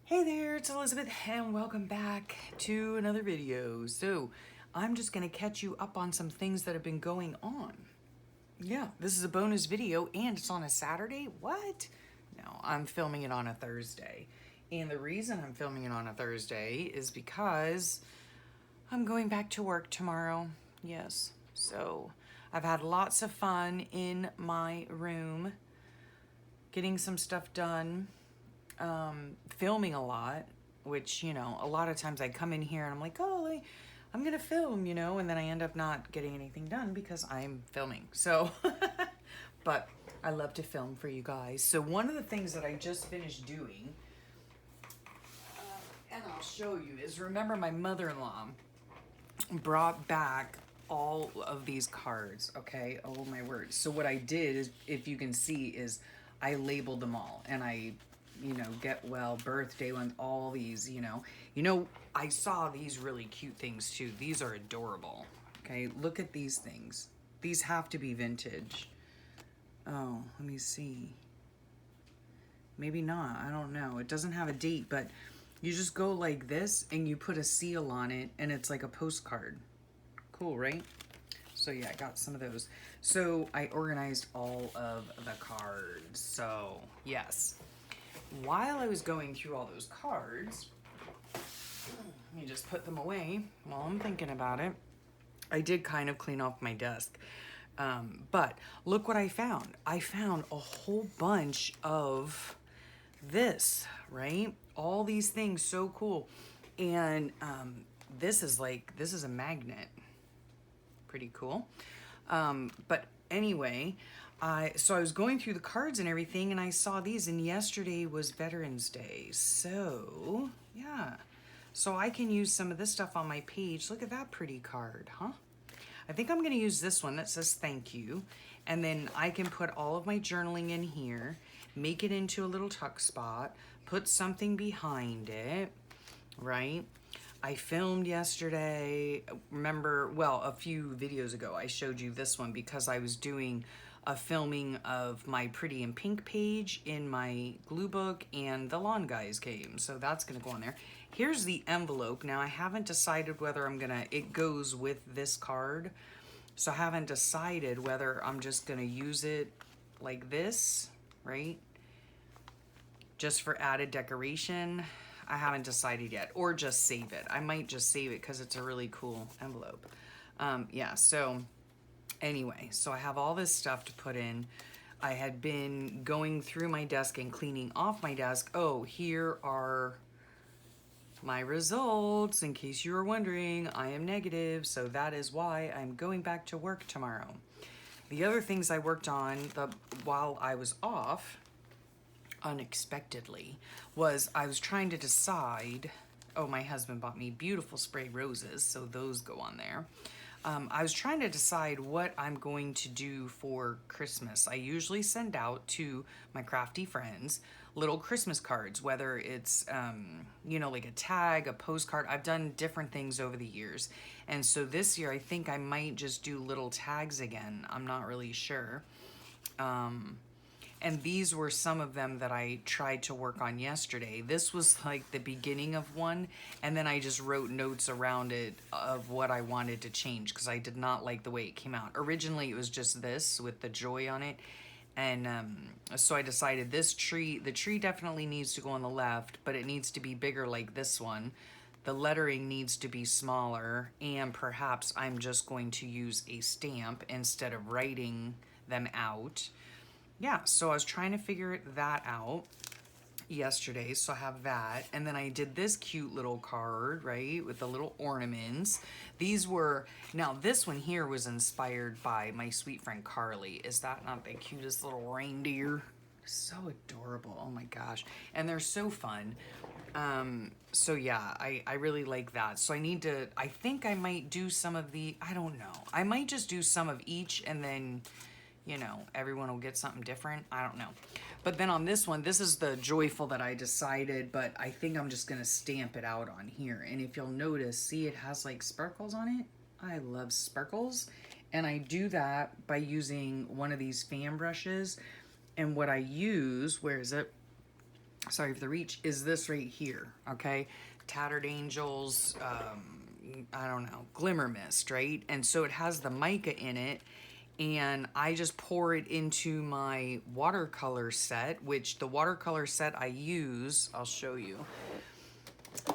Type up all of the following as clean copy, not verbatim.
Hey there, it's Elizabeth and welcome back to another video. So I'm just gonna catch you up on some things that have been going on. Yeah, this is a bonus video and it's on a Saturday? What? No, I'm filming it on a Thursday. And the reason I'm filming it on a Thursday is because I'm going back to work tomorrow. Yes, so I've had lots of fun in my room, getting some stuff done. Filming a lot, which, you know, a lot of times I come in here and I'm like, oh, I'm gonna film, you know, and then I end up not getting anything done because I'm filming. So, but I love to film for you guys. So one of the things that I just finished doing, and I'll show you, is remember my mother-in-law brought back all of these cards, okay? Oh my word. So what I did is, if you can see, is I labeled them all and I get well, birthday ones, all these, I saw these really cute things too. These are adorable. Okay, look at these things. These have to be vintage. Oh, let me see. Maybe not, I don't know. It doesn't have a date, but you just go like this and you put a seal on it and it's like a postcard. Cool, right? So yeah, I got some of those. So I organized all of the cards. So yes. While I was going through all those cards, let me just put them away while I'm thinking about it. I did kind of clean off my desk. But look what I found. I found a whole bunch of this, right? All these things, so cool. And this is a magnet. Pretty cool. But anyway, so I was going through the cards and everything and I saw these, and yesterday was Veterans Day. So yeah, so I can use some of this stuff on my page. Look at that pretty card, huh? I think I'm gonna use this one that says thank you. And then I can put all of my journaling in here, make it into a little tuck spot, put something behind it, right? I filmed yesterday. Remember, well, a few videos ago, I showed you this one because I was doing a filming of my Pretty in Pink page in my glue book, and the Lawn Guys came. So that's gonna go on there. Here's the envelope. Now I haven't decided whether it goes with this card. So I haven't decided whether I'm just gonna use it like this, right? Just for added decoration. I haven't decided yet, or just save it. I might just save it because it's a really cool envelope. Yeah, so anyway, so I have all this stuff to put in. I had been going through my desk and cleaning off my desk. Oh, here are my results. In case you were wondering, I am negative, so that is why I'm going back to work tomorrow. The other things I worked on while I was off, unexpectedly, was I was trying to decide. Oh, my husband bought me beautiful spray roses, so those go on there. I was trying to decide what I'm going to do for Christmas. I usually send out to my crafty friends little Christmas cards, whether it's like a tag, a postcard. I've done different things over the years, and so this year I think I might just do little tags again. I'm not really sure. And these were some of them that I tried to work on yesterday. This was like the beginning of one, and then I just wrote notes around it of what I wanted to change because I did not like the way it came out. Originally, it was just this with the joy on it. And so I decided the tree definitely needs to go on the left, but it needs to be bigger like this one. The lettering needs to be smaller, and perhaps I'm just going to use a stamp instead of writing them out. Yeah, so I was trying to figure that out yesterday, so I have that. And then I did this cute little card, right, with the little ornaments. Now this one here was inspired by my sweet friend Carly. Is that not the cutest little reindeer? So adorable, oh my gosh. And they're so fun. So yeah, I really like that. So I think I might do some of I don't know. I might just do some of each and then everyone will get something different. I don't know. But then on this one, this is the joyful that I decided, but I think I'm just going to stamp it out on here. And if you'll notice, see, it has like sparkles on it. I love sparkles. And I do that by using one of these fan brushes. And what I use, where is it? sorry for the reach, is this right here, okay? Tattered Angels, I don't know, Glimmer Mist, right? And so it has the mica in it, and I just pour it into my watercolor set, which the watercolor set I use, I'll show you,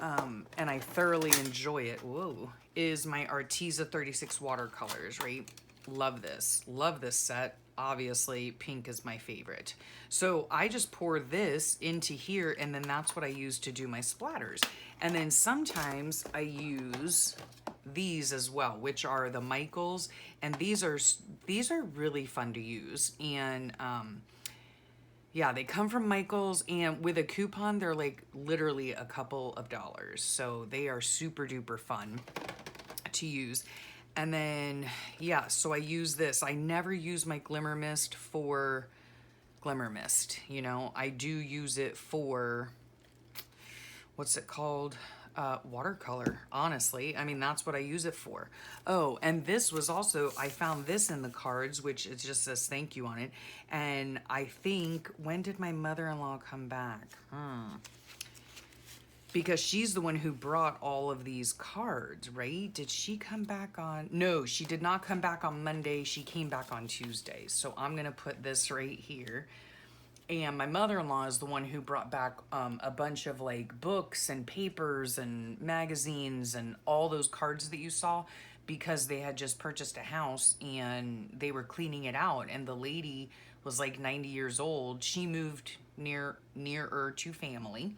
and I thoroughly enjoy it, whoa, is my Arteza 36 watercolors, right? Love this set. Obviously, pink is my favorite. So I just pour this into here, and then that's what I use to do my splatters. And then sometimes I use these as well, which are the Michaels, and these are really fun to use. And yeah, they come from Michaels, and with a coupon, they're like literally a couple of dollars. So they are super duper fun to use. And then, yeah, so I use this. I never use my Glimmer Mist for Glimmer Mist, you know. I do use it for, what's it called? Watercolor, honestly. I mean, that's what I use it for. Oh, and this was also, I found this in the cards, which it just says thank you on it. And I think, when did my mother-in-law come back? Because she's the one who brought all of these cards, right? Did she come back on? No, she did not come back on Monday. She came back on Tuesday. So I'm going to put this right here. And my mother-in-law is the one who brought back a bunch of like books and papers and magazines and all those cards that you saw, because they had just purchased a house and they were cleaning it out. And the lady was like 90 years old. She moved nearer to family.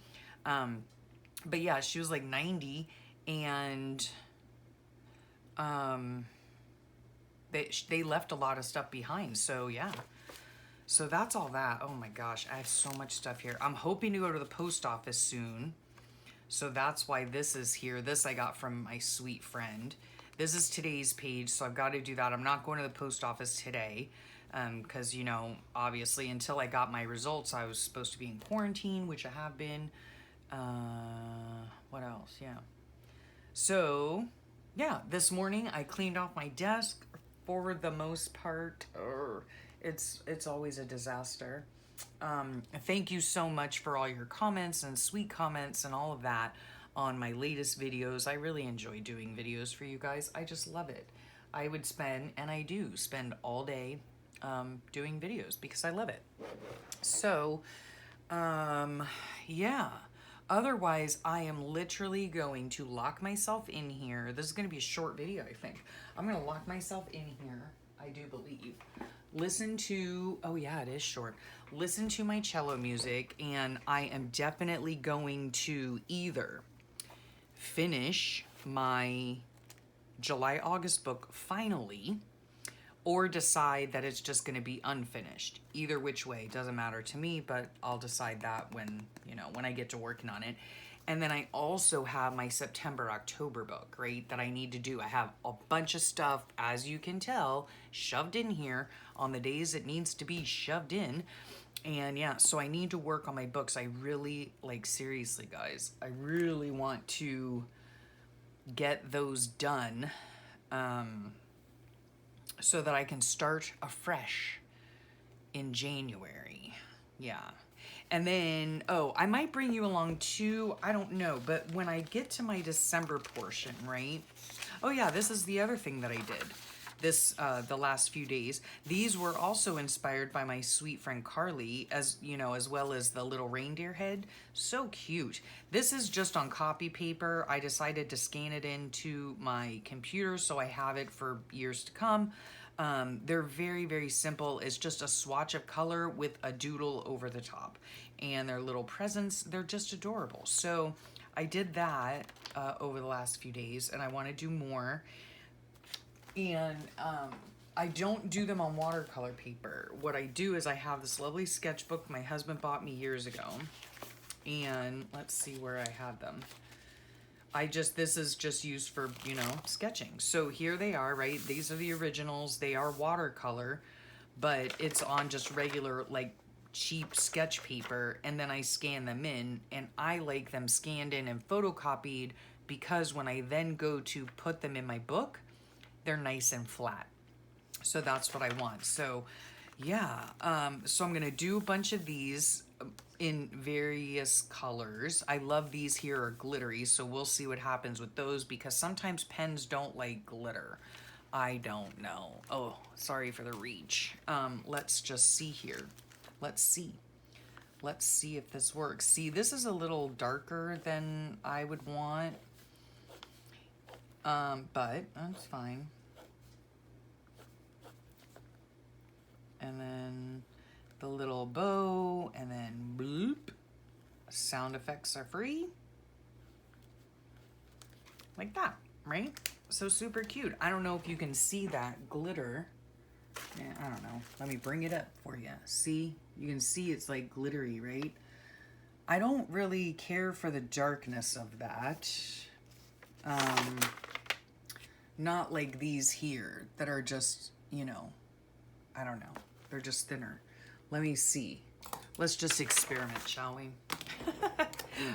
But yeah, she was like 90, and they left a lot of stuff behind. So yeah, so that's all that. Oh my gosh, I have so much stuff here. I'm hoping to go to the post office soon. So that's why this is here. This I got from my sweet friend. This is today's page, so I've got to do that. I'm not going to the post office today because, you know, obviously until I got my results, I was supposed to be in quarantine, which I have been. What else? Yeah. So, yeah, this morning I cleaned off my desk for the most part. It's always a disaster. Thank you so much for all your comments and sweet comments and all of that on my latest videos. I really enjoy doing videos for you guys. I just love it. I would spend, and I do spend all day doing videos because I love it. So, yeah. Otherwise, I am literally going to lock myself in here. This is going to be a short video, I think. I'm going to lock myself in here, I do believe. Listen to, oh yeah, it is short. Listen to my cello music, and I am definitely going to either finish my July-August book finally, or decide that it's just going to be unfinished. Either which way, doesn't matter to me, but I'll decide that when, you know, when I get to working on it. And then I also have my September-October book, right, that I need to do. I have a bunch of stuff, as you can tell, shoved in here on the days it needs to be shoved in. And yeah, so I need to work on my books. I really, like, seriously, guys, I really want to get those done. So that I can start afresh in January. Yeah. And then, oh, I might bring you along too. I don't know. But when I get to my December portion, right? Oh yeah, this is the other thing that I did this the last few days. These were also inspired by my sweet friend Carly, as you know, as well as the little reindeer head. So cute. This is just on copy paper. I decided to scan it into my computer so I have it for years to come. They're very, very simple. It's just a swatch of color with a doodle over the top. And they're little presents. They're just adorable. So I did that over the last few days, and I want to do more. And I don't do them on watercolor paper. What I do is I have this lovely sketchbook my husband bought me years ago. And let's see where I have them. This is just used for, you know, sketching. So here they are, right? These are the originals. They are watercolor, but it's on just regular, like, cheap sketch paper. And then I scan them in, and I like them scanned in and photocopied because when I then go to put them in my book, they're nice and flat. So that's what I want. So yeah, so I'm gonna do a bunch of these. in various colors. I love these here are glittery, so we'll see what happens with those because sometimes pens don't like glitter. I don't know. Oh, sorry for the reach. Let's just see here. Let's see. Let's see if this works. See, this is a little darker than I would want, but that's fine. And then the little bow, and then bloop. Sound effects are free. Like that, right? So super cute. I don't know if you can see that glitter. Yeah, I don't know. Let me bring it up for you. See? You can see it's like glittery, right? I don't really care for the darkness of that. Not like these here that are just, you know, I don't know. They're just thinner. Let me see. Let's just experiment, shall we?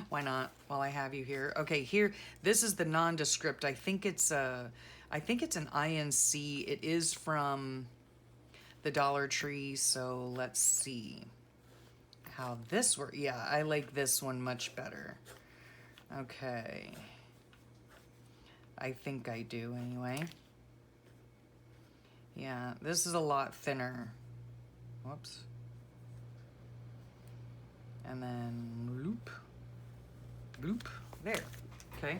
Why not? While I have you here. Okay, here, this is the nondescript. I think it's an INC. It is from the Dollar Tree, so let's see how this works. Yeah, I like this one much better. Okay. I think I do anyway. Yeah, this is a lot thinner. Whoops. And then loop, bloop, there, okay.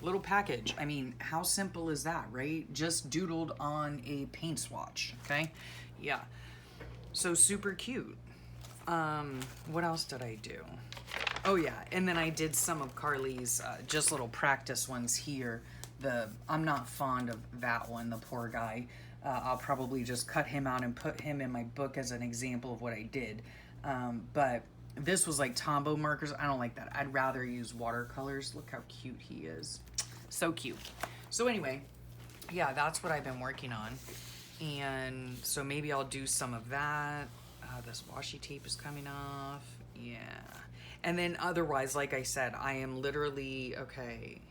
Little package. I mean, how simple is that, right? Just doodled on a paint swatch, okay? Yeah, so super cute. What else did I do? Oh yeah, and then I did some of Carly's just little practice ones here. I'm not fond of that one, the poor guy. I'll probably just cut him out and put him in my book as an example of what I did. But this was like Tombow markers. I don't like that. I'd rather use watercolors. Look how cute he is. So cute. So anyway, yeah, that's what I've been working on. And so maybe I'll do some of that. This washi tape is coming off. Yeah. And then otherwise, like I said, I am literally, okay.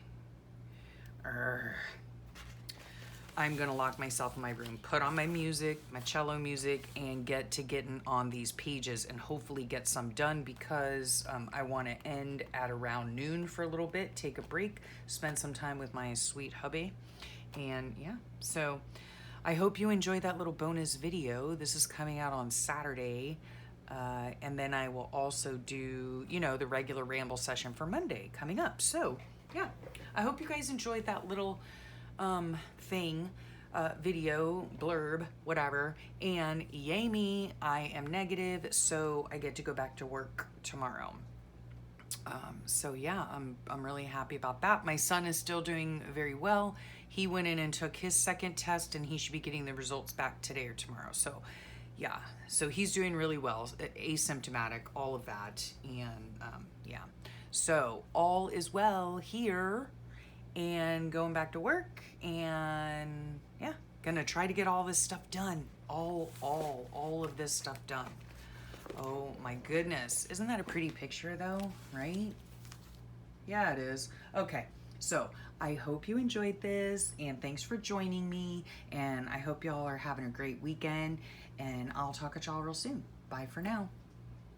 I'm gonna lock myself in my room, put on my music, my cello music, and getting on these pages and hopefully get some done because I want to end at around noon for a little bit, take a break, spend some time with my sweet hubby. And yeah, so I hope you enjoyed that little bonus video. This is coming out on Saturday. And then I will also do, you know, the regular ramble session for Monday coming up. So yeah, I hope you guys enjoyed that little video, blurb, whatever. And yay me, I am negative, so I get to go back to work tomorrow. So yeah, I'm really happy about that. My son is still doing very well. He went in and took his second test and he should be getting the results back today or tomorrow. So yeah, so he's doing really well, asymptomatic, all of that. And yeah, so all is well here and going back to work and yeah, gonna try to get all this stuff done. All of this stuff done. Oh my goodness. Isn't that a pretty picture though, right? Yeah, it is. Okay, so I hope you enjoyed this and thanks for joining me. And I hope y'all are having a great weekend and I'll talk at y'all real soon. Bye for now.